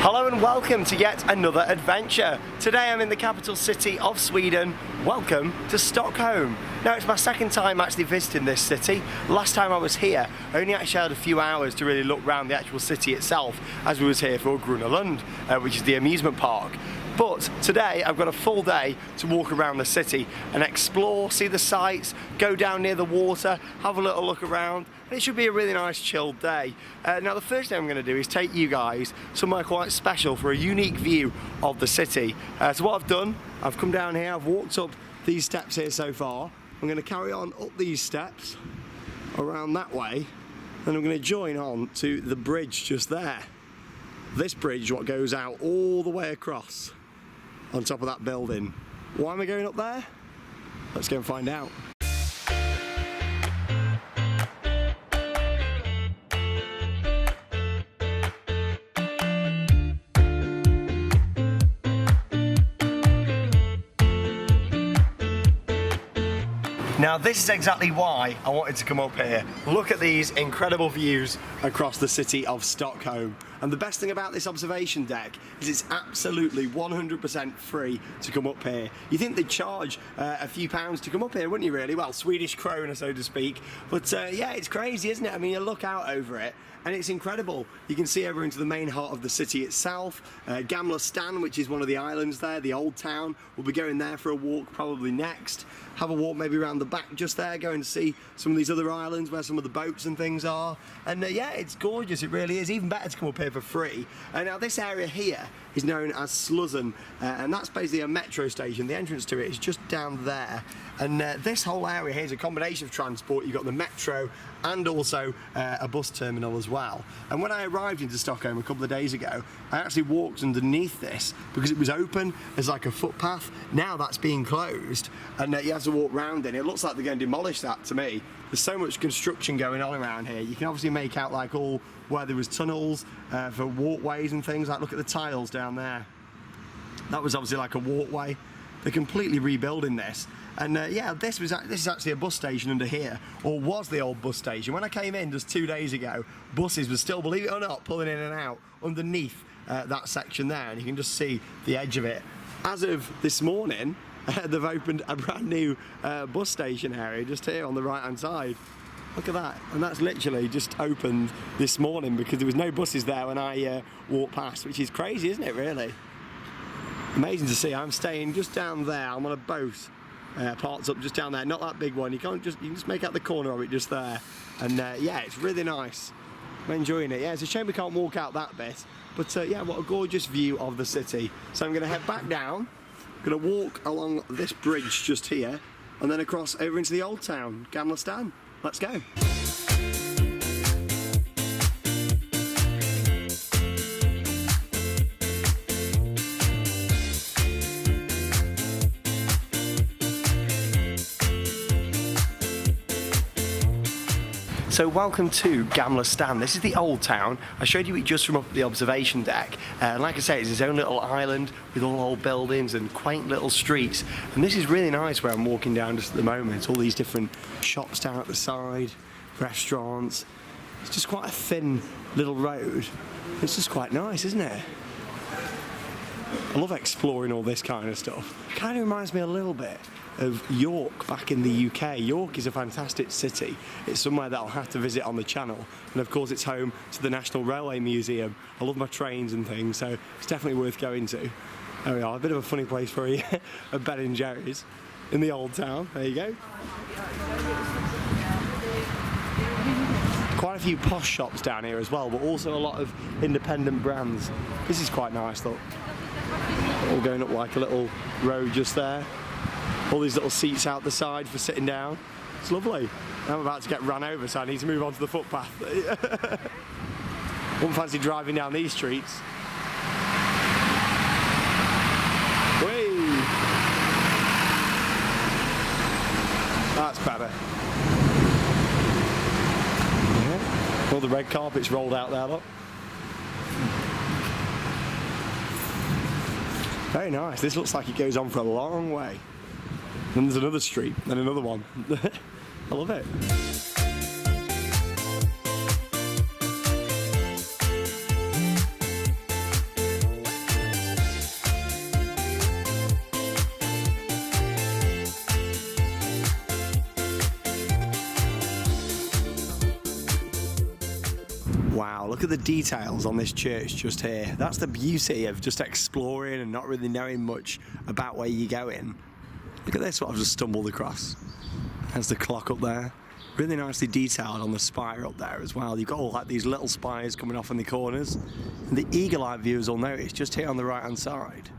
Hello and welcome to yet another adventure. Today I'm in the capital city of Sweden. Welcome to Stockholm. Now it's my second time actually visiting this city. Last time I was here, I only actually had a few hours to really look around the actual city itself as we was here for Gröna Lund, which is the amusement park. But today I've got a full day to walk around the city and explore, see the sights, go down near the water, have a little look around. It should be a really nice chilled day. Now the first thing I'm going to do is take you guys somewhere quite special for a unique view of the city. So what I've done, I've come down here, I've walked up these steps here so far. I'm going to carry on up these steps around that way, and I'm going to join on to the bridge just there. This bridge is what goes out all the way across on top of that building. Why am I going up there? Let's go and find out. Now this is exactly why I wanted to come up here. Look at these incredible views across the city of Stockholm. And the best thing about this observation deck is it's absolutely 100% free to come up here. You think they'd charge a few pounds to come up here, wouldn't you really? Well, Swedish krona, so to speak. But yeah, it's crazy, isn't it? I mean, you look out over it and it's incredible. You can see over into the main heart of the city itself. Gamla, which is one of the islands there, the old town. We'll be going there for a walk probably next. Have a walk maybe around the back just there, going to see some of these other islands where some of the boats and things are. And yeah, it's gorgeous, it really is. Even better to come up here for free. Now this area here is known as Slussen, and that's basically a metro station. The entrance to it is just down there. And this whole area here is a combination of transport. You've got the metro and also a bus terminal as well. And when I arrived into Stockholm a couple of days ago, I actually walked underneath this because it was open as like a footpath. Now that's being closed, and you have to walk round it. It looks like they're going to demolish that to me. There's so much construction going on around here. You can obviously make out like all where there was tunnels for walkways and things. Like look at the tiles down there. That was obviously like a walkway. They're completely rebuilding this. And yeah, this is actually a bus station under here, or was the old bus station. When I came in just 2 days ago, buses were still, believe it or not, pulling in and out underneath that section there, and you can just see the edge of it. As of this morning, they've opened a brand new bus station area just here on the right hand side. Look at that, and that's literally just opened this morning because there was no buses there when I walked past, which is crazy, isn't it, really? Amazing to see. I'm staying just down there. I'm on a boat parked up just down there, not that big one. You can just make out the corner of it just there, and yeah, it's really nice. I'm enjoying it. Yeah, it's a shame we can't walk out that bit, but yeah, what a gorgeous view of the city. So I'm going to head back down. I'm going to walk along this bridge just here, and then across over into the old town, Gamla. Let's go. So welcome to Gamla. This is the old town. I showed you it just from up the observation deck. And like I say, it's its own little island with all old buildings and quaint little streets. And this is really nice where I'm walking down just at the moment. All these different shops down at the side, restaurants. It's just quite a thin little road. It's just quite nice, isn't it? I love exploring all this kind of stuff. Kind of reminds me a little bit of York back in the UK. York is a fantastic city. It's somewhere that I'll have to visit on the channel, and of course it's home to the National Railway Museum. I love my trains and things, so it's definitely worth going to. There we are, a bit of a funny place for you, a Ben & Jerry's in the old town. There you go. Quite a few posh shops down here as well, but also a lot of independent brands. This is quite nice, look. All going up like a little road just there. All these little seats out the side for sitting down. It's lovely. I'm about to get run over, so I need to move on to the footpath. Wouldn't fancy driving down these streets. Whee! That's better. Yeah. All the red carpet's rolled out there, look. Very nice. This looks like it goes on for a long way. And there's another street, and another one. I love it. Wow, look at the details on this church just here. That's the beauty of just exploring and not really knowing much about where you're going. Look at this, what I've just stumbled across. There's the clock up there. Really nicely detailed on the spire up there as well. You've got all like these little spires coming off in the corners. And the eagle-eye viewers will notice just here on the right-hand side,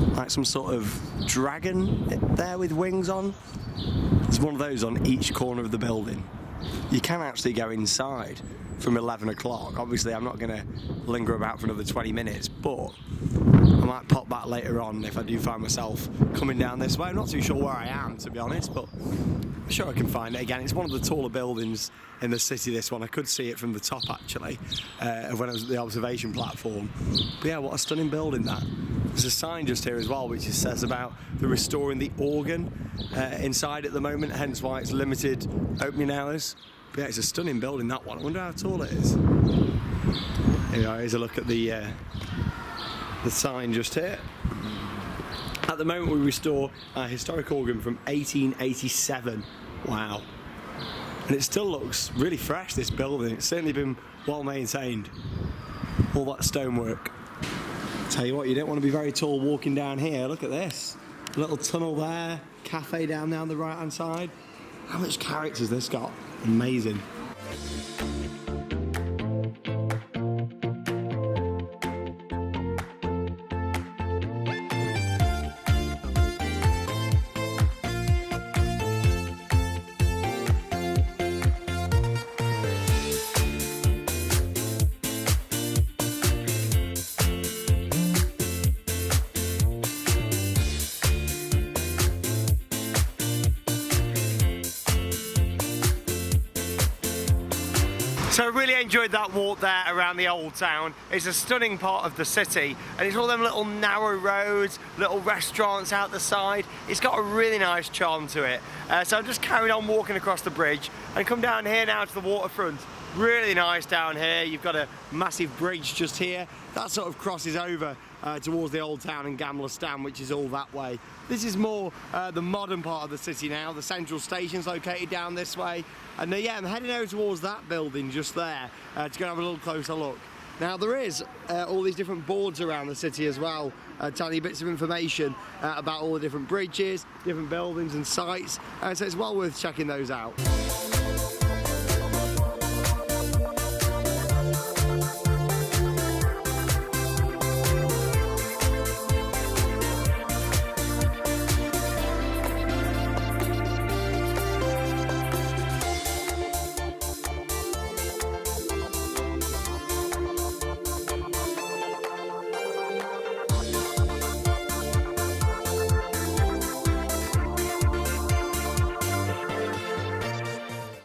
like some sort of dragon there with wings on. There's one of those on each corner of the building. You can actually go inside from 11 o'clock. Obviously, I'm not going to linger about for another 20 minutes, but I might pop back later on if I do find myself coming down this way. I'm not too sure where I am, to be honest, but I'm sure I can find it again. It's one of the taller buildings in the city, this one. I could see it from the top, actually, when I was at the observation platform. But yeah, what a stunning building that. There's a sign just here as well, which says about the restoring the organ inside at the moment, hence why it's limited opening hours. But yeah, it's a stunning building, that one. I wonder how tall it is. Here's a look at the sign just here. At the moment, we restore a historic organ from 1887. Wow. And it still looks really fresh, this building. It's certainly been well maintained. All that stonework. Tell you what, you don't want to be very tall walking down here. Look at this. A little tunnel there, cafe down there on the right-hand side. How much character has this got? Amazing. So I really enjoyed that walk there around the old town. It's a stunning part of the city, and it's all them little narrow roads, little restaurants out the side. It's got a really nice charm to it. So I'm just carried on walking across the bridge and come down here now to the waterfront. Really nice down here. You've got a massive bridge just here. That sort of crosses over towards the old town and Gamla stand, which is all that way. This is more the modern part of the city now. The central station's located down this way. And yeah, I'm heading over towards that building just there to go and have a little closer look. Now there is all these different boards around the city as well, telling you bits of information about all the different bridges, different buildings and sites, so it's well worth checking those out.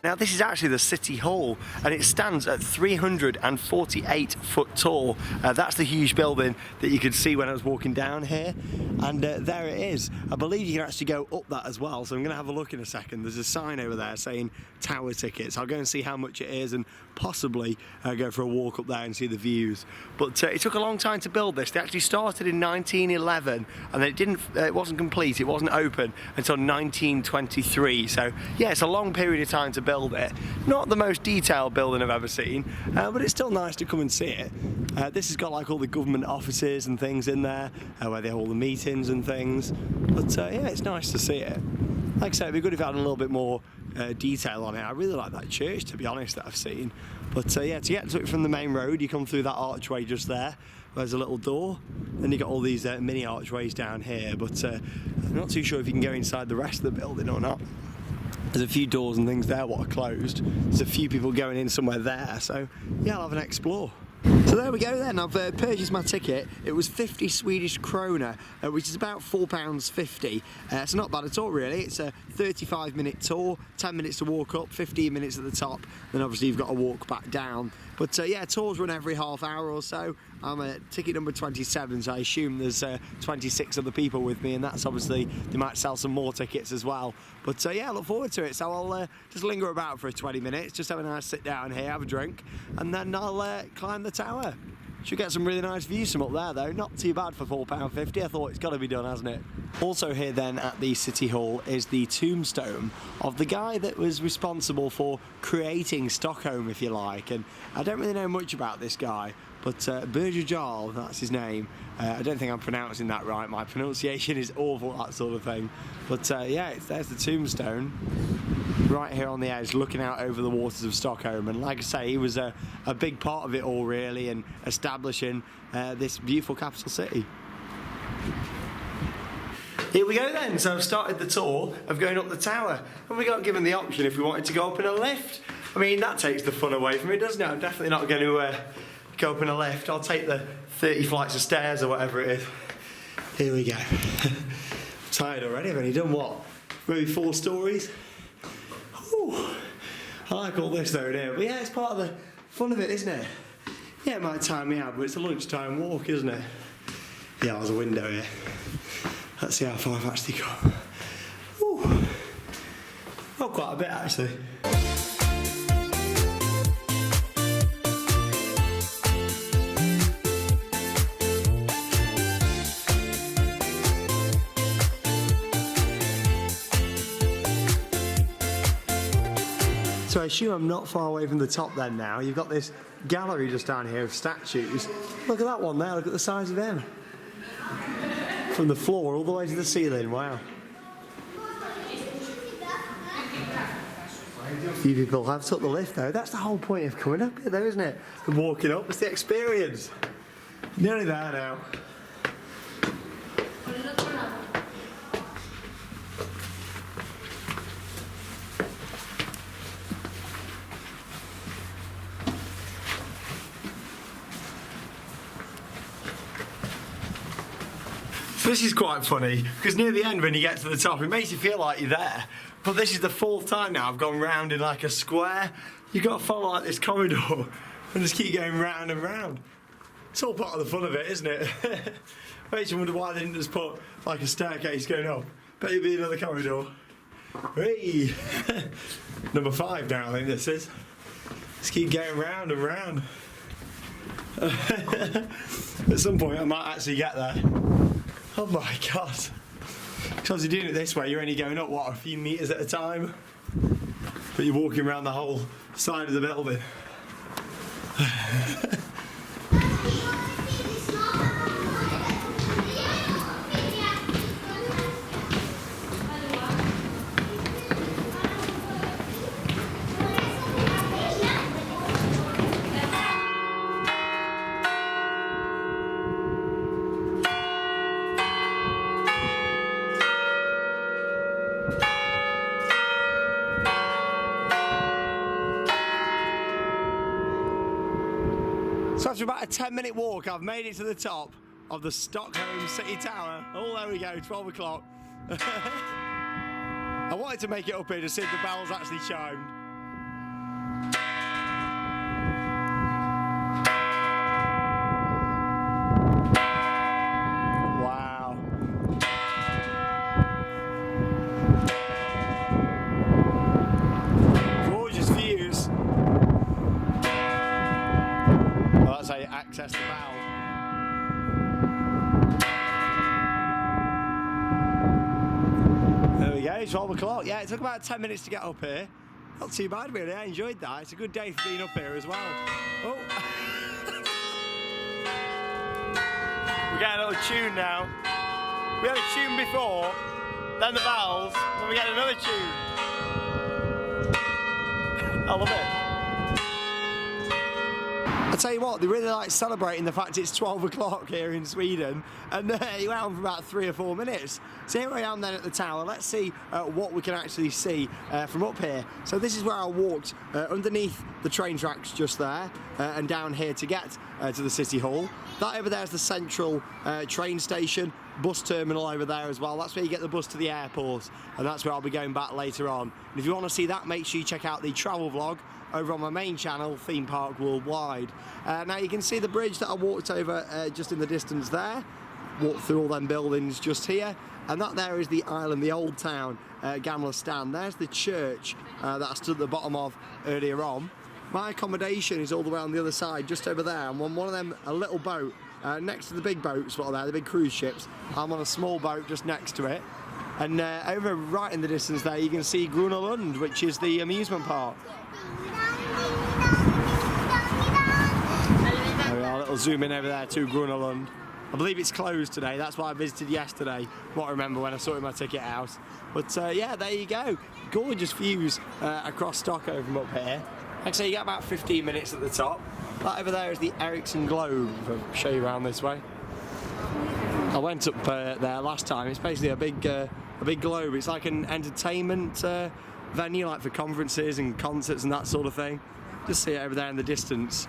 Now this is actually the City Hall, and it stands at 348 foot tall. That's the huge building that you could see when I was walking down here, and there it is. I believe you can actually go up that as well, so I'm going to have a look in a second. There's a sign over there saying tower tickets. I'll go and see how much it is and possibly go for a walk up there and see the views. But it took a long time to build this. They actually started in 1911, and then it wasn't complete, it wasn't open until 1923. So yeah, it's a long period of time to build it. Not the most detailed building I've ever seen, but it's still nice to come and see it. This has got like all the government offices and things in there, where they hold the meetings and things. But yeah, it's nice to see it. Like I said, it'd be good if I had a little bit more detail on it. I really like that church, to be honest, that I've seen. But yeah, to get to it from the main road, you come through that archway just there. There's a little door, then you got all these mini archways down here. But I'm not too sure if you can go inside the rest of the building or not. There's a few doors and things there what are closed. There's a few people going in somewhere there, so yeah, I'll have an explore. So there we go then, I've purchased my ticket. It was 50 Swedish krona, which is about £4.50. It's not bad at all really. It's a 35-minute tour, 10 minutes to walk up, 15 minutes at the top, then obviously you've got to walk back down. But yeah, tours run every half hour or so. I'm at ticket number 27, so I assume there's 26 other people with me, and that's obviously, they might sell some more tickets as well. But yeah, I look forward to it. So I'll just linger about for 20 minutes, just have a nice sit down here, have a drink, and then I'll climb the tower. Should get some really nice views from up there though. Not too bad for £4.50. I thought it's got to be done, hasn't it? Also here then at the City Hall is the tombstone of the guy that was responsible for creating Stockholm, if you like. And I don't really know much about this guy, but Djurgården, that's his name. I don't think I'm pronouncing that right. My pronunciation is awful, that sort of thing. But yeah, there's the tombstone right here on the edge, looking out over the waters of Stockholm. And like I say, he was a big part of it all, really, and establishing this beautiful capital city. Here we go then. So I've started the tour of going up the tower, and we got given the option if we wanted to go up in a lift. I mean, that takes the fun away from it, doesn't it? I'm definitely not going to go up in a lift. I'll take the 30 flights of stairs or whatever it is. Here we go. I'm tired already. I've only done what? Maybe 4 stories? Whew. I like all this though in here. But yeah, it's part of the fun of it, isn't it? Yeah, it might time me out, but it's a lunchtime walk, isn't it? Yeah, there's a window here. Let's see how far I've actually gone. Whew. Oh, quite a bit actually. So I assume I'm not far away from the top then now. You've got this gallery just down here of statues. Look at that one there, look at the size of him. From the floor all the way to the ceiling, wow. A few people have took the lift though. That's the whole point of coming up here though, isn't it? And walking up, it's the experience. Nearly there now. This is quite funny, because near the end when you get to the top it makes you feel like you're there, but this is the 4th time now I've gone round in like a square. You've got to follow like this corridor and just keep going round and round. It's all part of the fun of it, isn't it? Makes you wonder why they didn't just put like a staircase going up. Bet it'd be another corridor. Hey! Number 5 now I think this is. Just keep going round and round. At some point I might actually get there. Oh my god. Because you're doing it this way, you're only going up, what, a few metres at a time? But you're walking around the whole side of the building. So after about a 10-minute walk, I've made it to the top of the Stockholm City Tower. Oh, there we go, 12 o'clock. I wanted to make it up here to see if the bells actually chimed. Wow. Gorgeous views. Well, that's how you access the bell. There we go, 12 o'clock. Yeah, it took about 10 minutes to get up here. Not too bad really, I enjoyed that. It's a good day for being up here as well. Oh. We're getting a little tune now. We had a tune before, then the bells, then we get another tune. I love it. I tell you what, they really like celebrating the fact it's 12 o'clock here in Sweden, and you went on for about 3 or 4 minutes. So here I am then at the tower. Let's see what we can actually see from up here. So this is where I walked underneath the train tracks just there, and down here to get to the City Hall. That over there is the central train station, bus terminal over there as well. That's where you get the bus to the airport, and that's where I'll be going back later on. And if you want to see that, make sure you check out the travel vlog over on my main channel, Theme Park Worldwide. Now you can see the bridge that I walked over just in the distance there. Walked through all them buildings just here, and that there is the island, the old town, Gamla stand. There's the church that I stood at the bottom of earlier on. my accommodation is all the way on the other side, just over there. I'm on one of them, a little boat, next to the big boats, what are there, the big cruise ships. I'm on a small boat just next to it. And over right in the distance there, you can see Grunelund, which is the amusement park. There we are, a little zoom in over there to Grunelund. I believe it's closed today, that's why I visited yesterday. What I remember when I sorted my ticket out. But yeah, there you go. Gorgeous views across Stockholm from up here. Like I say, you get about 15 minutes at the top. That over there is the Ericsson Globe. I'll show you around this way. I went up there last time. It's basically a big globe. It's like an entertainment venue, like for conferences and concerts and that sort of thing. Just see it over there in the distance.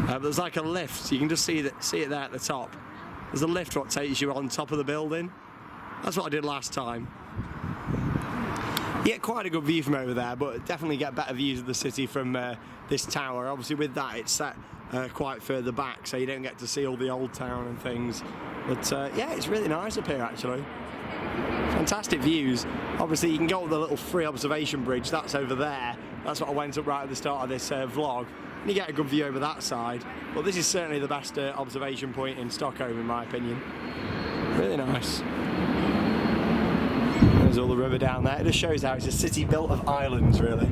But there's like a lift, so you can just see it there at the top. There's a lift what takes you on top of the building. That's what I did last time. You get quite a good view from over there, but definitely get better views of the city from this tower. Obviously with that it's set quite further back, so you don't get to see all the old town and things. But yeah, it's really nice up here actually. Fantastic views. Obviously you can go up the little free observation bridge, that's over there. That's what I went up right at the start of this vlog. And you get a good view over that side. But this is certainly the best observation point in Stockholm in my opinion. Really nice. There's all the river down there. It just shows how it's a city built of islands really.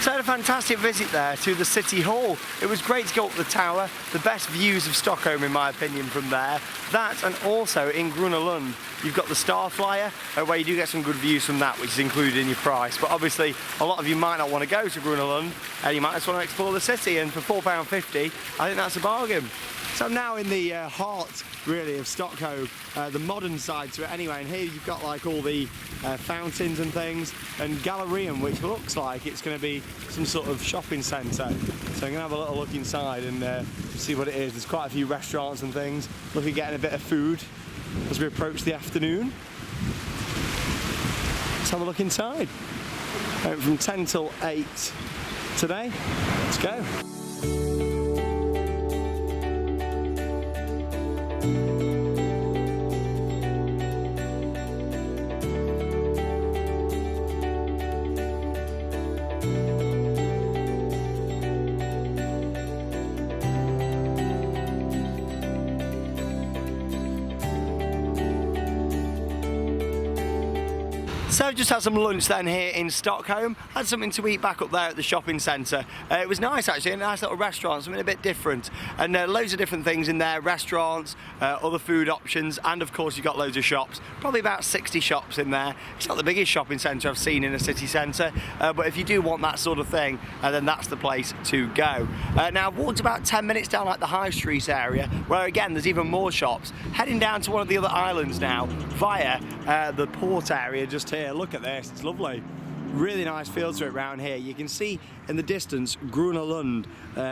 So I had a fantastic visit there to the City Hall. It was great to go up the tower, the best views of Stockholm in my opinion from there. That, and also in Grunelund you've got the Starflyer, where you do get some good views from that, which is included in your price. But obviously a lot of you might not want to go to Grunelund, and you might just want to explore the city, and for £4.50 I think that's a bargain. So I'm now in the heart, really, of Stockholm, the modern side to it anyway, and here you've got like all the fountains and things, and Gallerian, which looks like it's going to be some sort of shopping centre. So I'm going to have a little look inside and see what it is. There's quite a few restaurants and things. Looking at getting a bit of food as we approach the afternoon. Let's have a look inside. From 10 till 8 today. Let's go. So I've just had some lunch then here in Stockholm. Had something to eat back up there at the shopping centre. It was nice actually, a nice little restaurant, something a bit different. And loads of different things in there, restaurants, other food options, and of course you've got loads of shops. Probably about 60 shops in there. It's not the biggest shopping centre I've seen in a city centre, but if you do want that sort of thing, then that's the place to go. Now I've walked about 10 minutes down like the High Street area, where again there's even more shops. Heading down to one of the other islands now, via the port area just here. Look at this, it's lovely. Really nice feel to it around here. You can see in the distance Grunelund,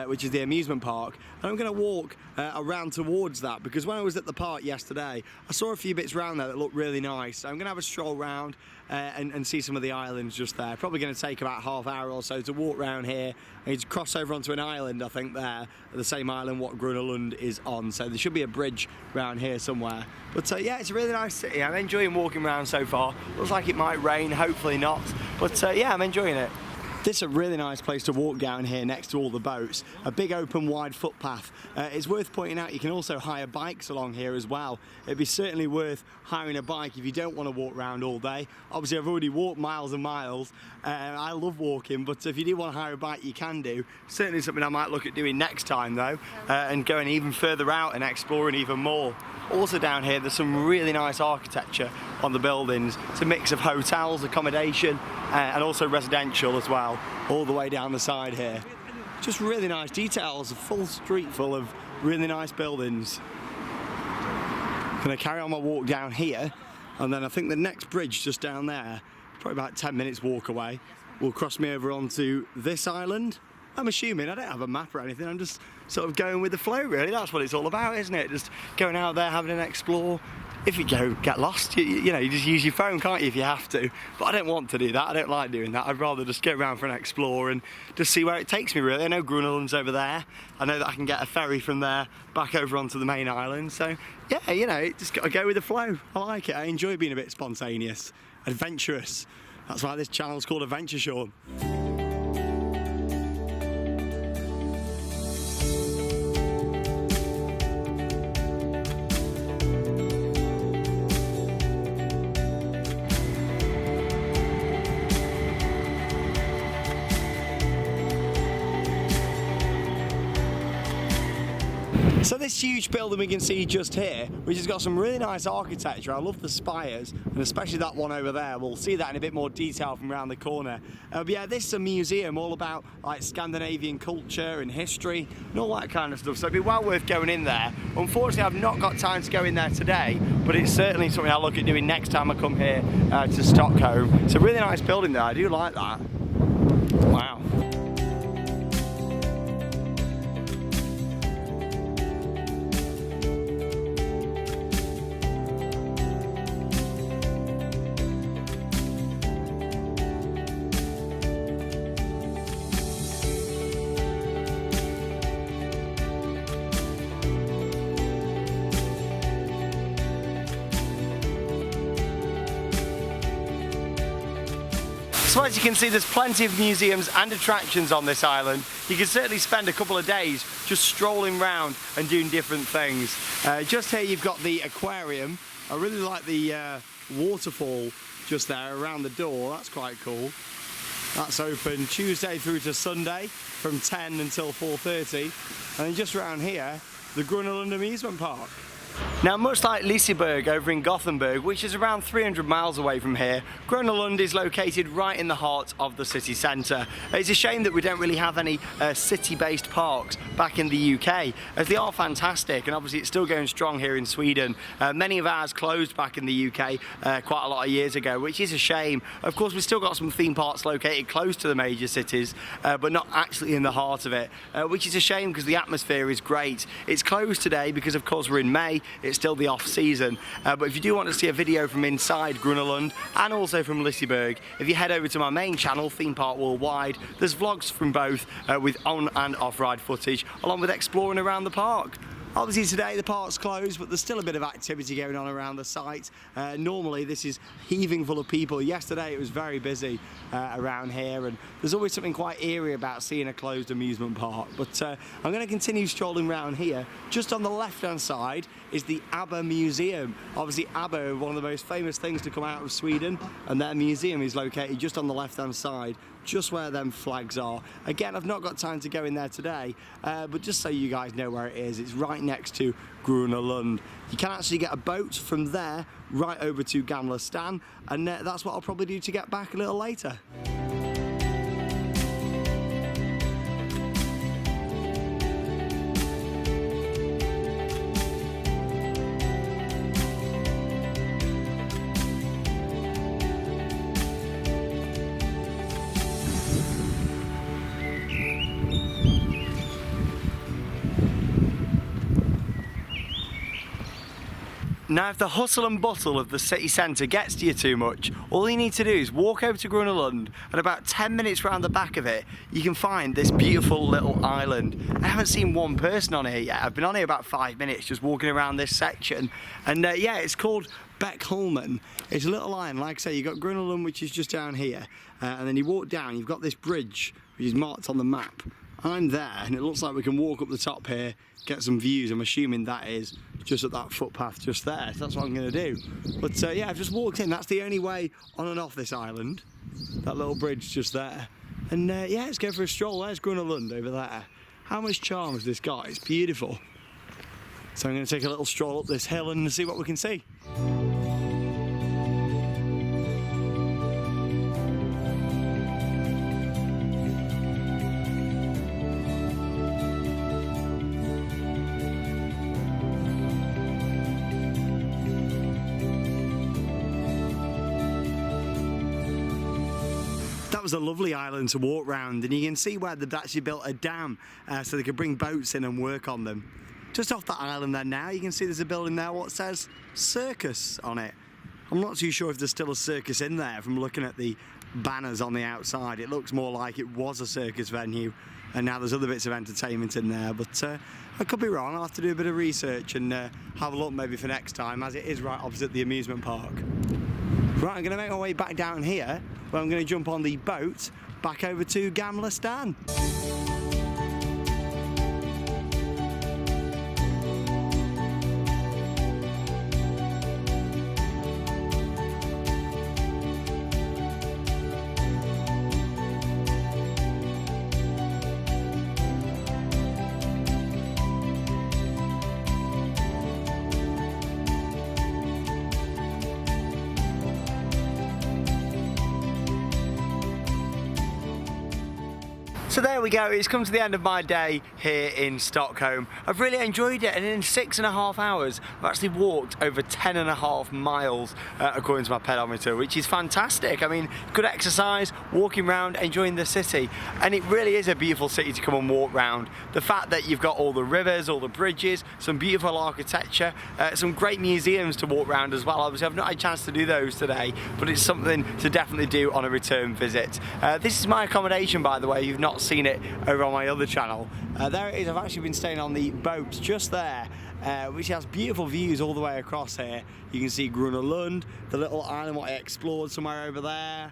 which is the amusement park, and I'm going to walk around towards that, because when I was at the park yesterday I saw a few bits around there that looked really nice. So I'm going to have a stroll around and see some of the islands just there. Probably going to take about half hour or so to walk around here and to cross over onto an island, I think there, the same island what Grunelund is on. So there should be a bridge around here somewhere. But yeah, it's a really nice city. I'm enjoying walking around so far. Looks like it might rain, hopefully not. But yeah, I'm enjoying it. This is a really nice place to walk down here next to all the boats. A big open wide footpath. It's worth pointing out you can also hire bikes along here as well. It'd be certainly worth hiring a bike if you don't want to walk around all day. Obviously I've already walked miles and miles. I love walking, but if you do want to hire a bike you can do. Certainly something I might look at doing next time though, and going even further out and exploring even more. Also down here there's some really nice architecture on the buildings. It's a mix of hotels, accommodation, and also residential as well, all the way down the side here. Just really nice details, a full street full of really nice buildings. Gonna carry on my walk down here, and then I think the next bridge just down there, probably about 10 minutes walk away, will cross me over onto this island. I'm assuming, I don't have a map or anything, I'm just sort of going with the flow really. That's what it's all about, isn't it? Just going out there, having an explore. If you get lost, you know, you just use your phone, can't you, if you have to. But I don't want to do that, I don't like doing that. I'd rather just go around for an explore and just see where it takes me really. I know Gruneland's over there. I know that I can get a ferry from there back over onto the main island. So yeah, you know, just gotta go with the flow. I like it, I enjoy being a bit spontaneous, adventurous. That's why this channel's called Adventure Sean. So this huge building we can see just here, which has got some really nice architecture. I love the spires, and especially that one over there. We'll see that in a bit more detail from around the corner. But yeah, this is a museum all about like Scandinavian culture and history and all that kind of stuff. So it'd be well worth going in there. Unfortunately, I've not got time to go in there today, but it's certainly something I'll look at doing next time I come here to Stockholm. It's a really nice building there. I do like that. Wow. So as you can see, there's plenty of museums and attractions on this island. You can certainly spend a couple of days just strolling around and doing different things. Just here you've got the aquarium. I really like the waterfall just there around the door. That's quite cool. That's open Tuesday through to Sunday from 10 until 4:30. And then just around here, the Gruneland amusement park. Now, much like Liseberg over in Gothenburg, which is around 300 miles away from here, Grönalund is located right in the heart of the city centre. It's a shame that we don't really have any city-based parks back in the UK, as they are fantastic, and obviously it's still going strong here in Sweden. Many of ours closed back in the UK quite a lot of years ago, which is a shame. Of course, we've still got some theme parks located close to the major cities, but not actually in the heart of it, which is a shame because the atmosphere is great. It's closed today because, of course, we're in May. It's still the off season, but if you do want to see a video from inside Grönalund and also from Liseberg, if you head over to my main channel, Theme Park Worldwide, there's vlogs from both with on and off ride footage, along with exploring around the park. Obviously today the park's closed, but there's still a bit of activity going on around the site. Normally this is heaving full of people. Yesterday it was very busy around here, and there's always something quite eerie about seeing a closed amusement park. But I'm going to continue strolling around here. Just on the left hand side is the ABBA Museum. Obviously ABBA are one of the most famous things to come out of Sweden, and their museum is located just on the left hand side, just where them flags are. Again, I've not got time to go in there today, but just so you guys know where it is, it's right next to Grönalund. You can actually get a boat from there right over to Gamla Stan, and that's what I'll probably do to get back a little later. Now, if the hustle and bustle of the city centre gets to you too much, all you need to do is walk over to Grönalund, and about 10 minutes round the back of it, you can find this beautiful little island. I haven't seen one person on here yet. I've been on here about 5 minutes just walking around this section, and yeah, it's called Beckholmen. It's a little island, like I say, you've got Grönalund, which is just down here, and then you walk down, you've got this bridge, which is marked on the map. I'm there, and it looks like we can walk up the top here, get some views. I'm assuming that is just at that footpath just there, so that's what I'm going to do. But yeah, I've just walked in. That's the only way on and off this island, that little bridge just there. And yeah, let's go for a stroll. There's Grönalund over there. How much charm has this got? It's beautiful. So I'm going to take a little stroll up this hill and see what we can see. That was a lovely island to walk round, and you can see where they've actually built a dam so they could bring boats in and work on them. Just off that island there now, you can see there's a building there what says circus on it. I'm not too sure if there's still a circus in there from looking at the banners on the outside. It looks more like it was a circus venue, and now there's other bits of entertainment in there, but I could be wrong. I'll have to do a bit of research and have a look maybe for next time, as it is right opposite the amusement park. Right, I'm going to make my way back down here, where I'm going to jump on the boat back over to Gamla Stan. So there we go, it's come to the end of my day here in Stockholm. I've really enjoyed it, and in 6.5 hours I've actually walked over 10.5 miles according to my pedometer, which is fantastic. I mean, good exercise, walking around, enjoying the city, and it really is a beautiful city to come and walk around. The fact that you've got all the rivers, all the bridges, some beautiful architecture, some great museums to walk around as well. Obviously I've not had a chance to do those today, but it's something to definitely do on a return visit. This is my accommodation, by the way. You've not seen it over on my other channel. There it is. I've actually been staying on the boat just there, which has beautiful views all the way across here. You can see Grunelund, the little island what I explored somewhere over there.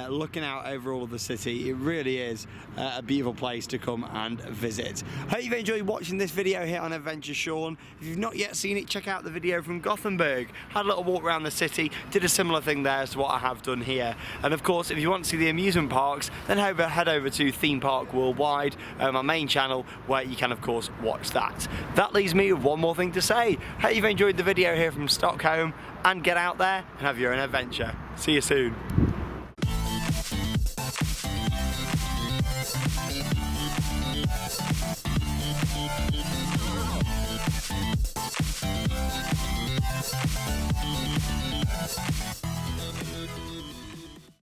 Looking out over all of the city. It really is a beautiful place to come and visit. Hope you've enjoyed watching this video here on Adventure Sean. If you've not yet seen it, check out the video from Gothenburg. Had a little walk around the city, did a similar thing there as to what I have done here. And of course, if you want to see the amusement parks, then head over to Theme Park Worldwide, my main channel, where you can of course watch that. That leaves me with one more thing to say. Hope you've enjoyed the video here from Stockholm, and get out there and have your own adventure. See you soon.